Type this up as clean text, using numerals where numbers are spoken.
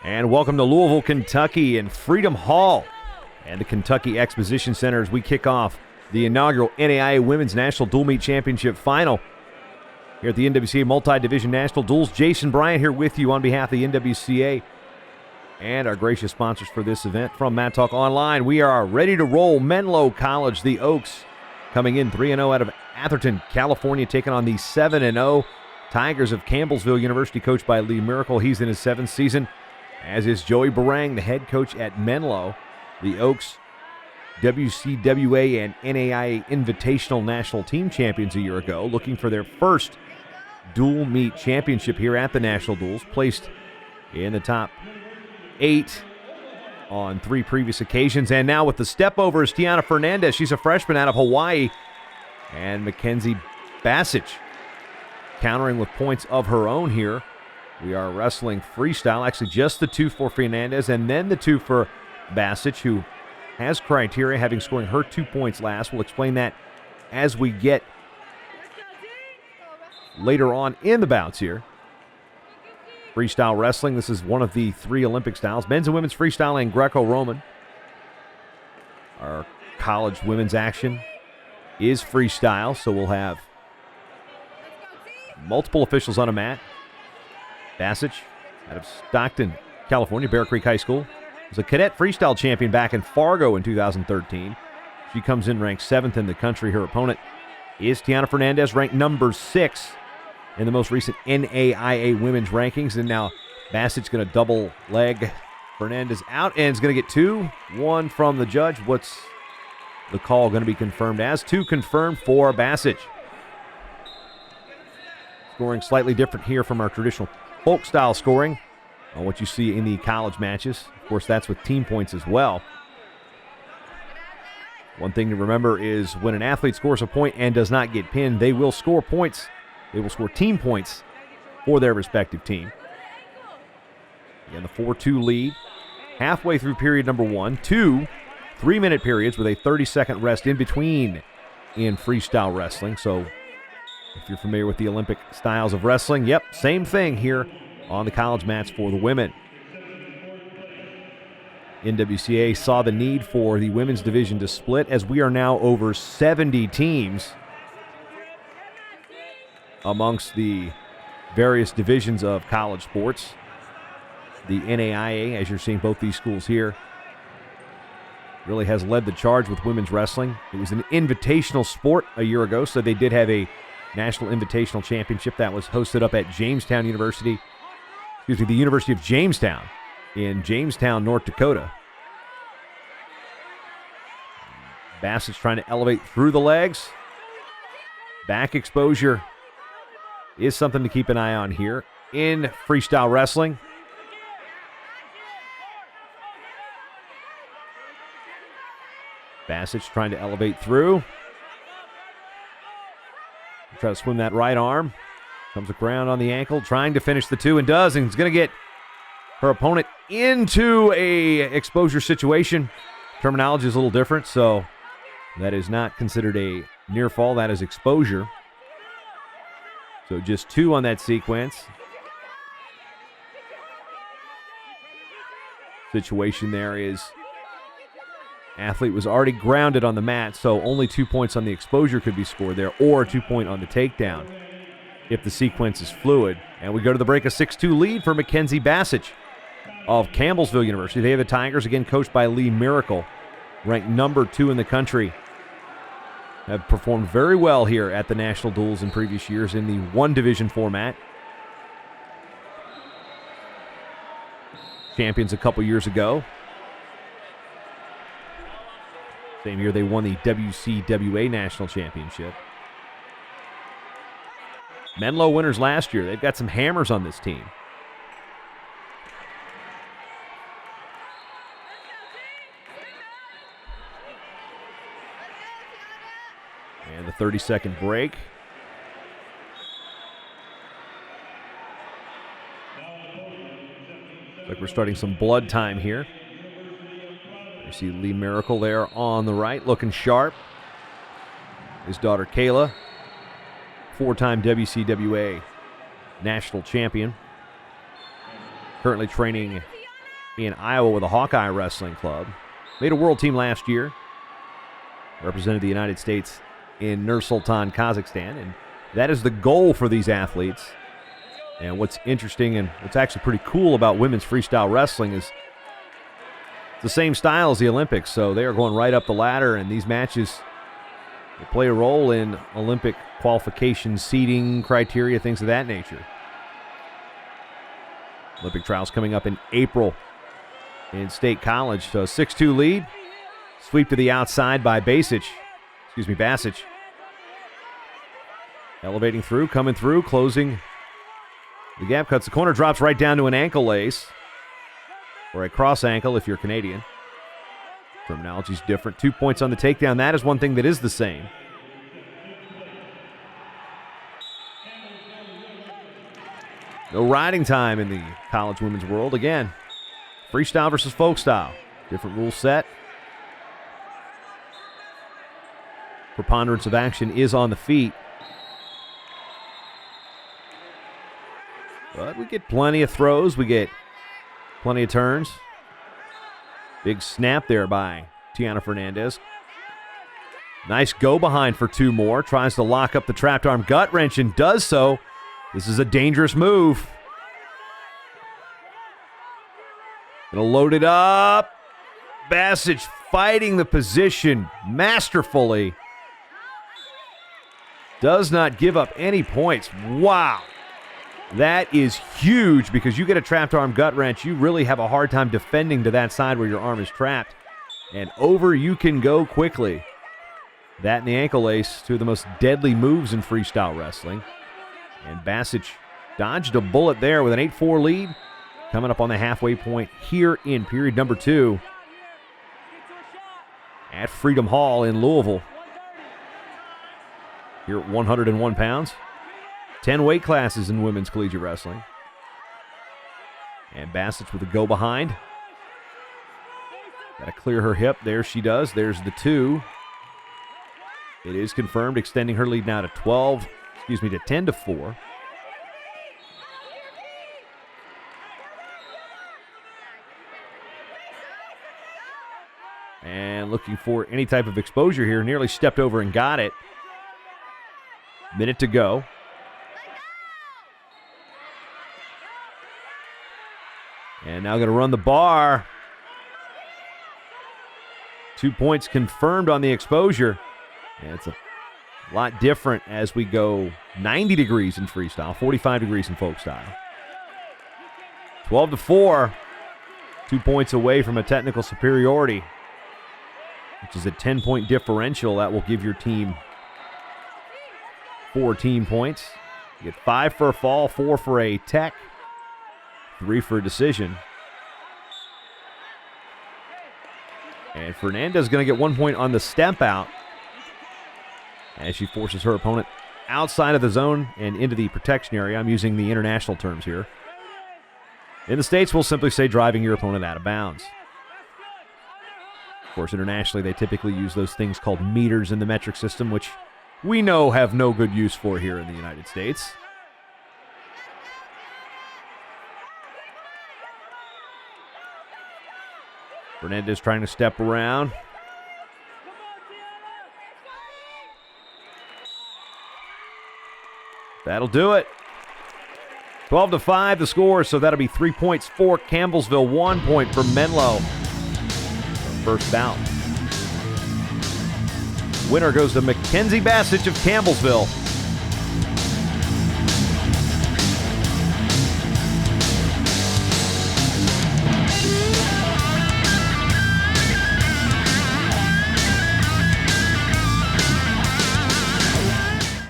And welcome to Louisville, Kentucky and Freedom Hall and the Kentucky Exposition Center as we kick off the inaugural NAIA Women's National Dual Meet Championship Final here at the NWCA Multi-Division National Duels. Jason Bryant here with you on behalf of the NWCA and our gracious sponsors for this event. From Mat Talk Online, we are ready to roll. Menlo College, the Oaks, coming in 3-0 out of Atherton, California, taking on the 7-0 Tigers of Campbellsville University, coached by Lee Miracle. He's in his 7th season, as is Joey Barang, the head coach at Menlo. The Oaks, WCWA and NAIA Invitational National Team champions a year ago, looking for their first dual meet championship here at the National Duels, placed in the top 8 on 3 previous occasions. And now with the step over is Tianna Fernandez. She's a freshman out of Hawaii. And McKenzie Bacich countering with points of her own here. We are wrestling freestyle, actually just the 2 for Fernandez and then the 2 for Bacich, who has criteria, having scoring her 2 points last. We'll explain that as we get later on in the bouts here. Freestyle wrestling, this is one of the 3 Olympic styles. Men's and women's freestyle and Greco-Roman. Our college women's action is freestyle, so we'll have multiple officials on a mat. Bacich, out of Stockton, California, Bear Creek High School, was a cadet freestyle champion back in Fargo in 2013. She comes in ranked 7th in the country. Her opponent is Tianna Fernandez, ranked number 6 in the most recent NAIA women's rankings. And now Bacich going to double leg Fernandez out and is going to get 2. 1 from the judge. What's the call going to be confirmed as? 2 confirmed for Bacich. Scoring slightly different here from our traditional folk style scoring on what you see in the college matches. Of course, that's with team points as well. One thing to remember is when an athlete scores a point and does not get pinned, they will score points. They will score team points for their respective team. Again, the 4-2 lead. Halfway through period number 1. 2 3-minute periods with a 30-second rest in between in freestyle wrestling. So if you're familiar with the Olympic styles of wrestling, yep, same thing here on the college mats for the women. NWCA saw the need for the women's division to split, as we are now over 70 teams amongst the various divisions of college sports. The NAIA, as you're seeing both these schools here, really has led the charge with women's wrestling. It was an invitational sport a year ago, so they did have a National Invitational Championship that was hosted up at Jamestown University. The University of Jamestown in Jamestown, North Dakota. Bacich trying to elevate through the legs. Back exposure is something to keep an eye on here in freestyle wrestling. Bacich trying to elevate through. Try to swim that right arm. Comes around on the ankle, trying to finish the 2, and does, and is going to get her opponent into a exposure situation. Terminology is a little different, so that is not considered a near fall. That is exposure. So just 2 on that sequence. Situation there is athlete was already grounded on the mat, so only 2 points on the exposure could be scored there, or a 2 point on the takedown if the sequence is fluid. And we go to the break, a 6-2 lead for McKenzie Bacich of Campbellsville University. They have the Tigers, again coached by Lee Miracle, ranked number 2 in the country. Have performed very well here at the National Duels in previous years in the 1 division format. Champions a couple years ago. Same year they won the WCWA National Championship. Menlo winners last year. They've got some hammers on this team. And the 30-second break. Looks like we're starting some blood time here. You see Lee Miracle there on the right, looking sharp. His daughter Kayla, 4-time WCWA national champion. Currently training in Iowa with the Hawkeye Wrestling Club. Made a world team last year. Represented the United States in Nur-Sultan, Kazakhstan. And that is the goal for these athletes. And what's interesting and what's actually pretty cool about women's freestyle wrestling is it's the same style as the Olympics. So they are going right up the ladder, and these matches will play a role in Olympic qualification, seeding criteria, things of that nature. Olympic trials coming up in April in State College. So 6-2 lead. Sweep to the outside by Bacich. Elevating through, coming through, closing the gap. Cuts the corner, drops right down to an ankle lace. Or a cross ankle if you're Canadian. Terminology's different. 2 points on the takedown. That is one thing that is the same. No riding time in the college women's world. Again, freestyle versus folk style. Different rule set. Preponderance of action is on the feet. But we get plenty of throws. We get plenty of turns. Big snap there by Tianna Fernandez. Nice go behind for 2 more. Tries to lock up the trapped arm gut wrench and does so. This is a dangerous move. Gonna load it up. Bacich fighting the position masterfully. Does not give up any points. Wow. That is huge because you get a trapped arm gut wrench. You really have a hard time defending to that side where your arm is trapped. And over you can go quickly. That and the ankle lace, 2 of the most deadly moves in freestyle wrestling. And Bacich dodged a bullet there with an 8-4 lead. Coming up on the halfway point here in period number 2 at Freedom Hall in Louisville. Here at 101 pounds. 10 weight classes in women's collegiate wrestling. And Bacich with a go behind. Got to clear her hip. There she does. There's the 2. It is confirmed, extending her lead now to 10-4. And looking for any type of exposure here. Nearly stepped over and got it. Minute to go. And now going to run the bar. 2 points confirmed on the exposure. And it's a lot different as we go 90 degrees in freestyle, 45 degrees in folk style. 12-4. 2 points away from a technical superiority, which is a 10-point differential. That will give your team 4 team points. You get 5 for a fall, 4 for a tech, 3 for a decision. And Fernandez is going to get 1 point on the step out as she forces her opponent outside of the zone and into the protection area. I'm using the international terms here. In the States, we'll simply say driving your opponent out of bounds. Of course, internationally, they typically use those things called meters in the metric system, which we know have no good use for here in the United States. Fernandez trying to step around. That'll do it. 12-5 the score, so that'll be 3 points for Campbellsville, 1 point for Menlo. First bout. Winner goes to McKenzie Bacich of Campbellsville.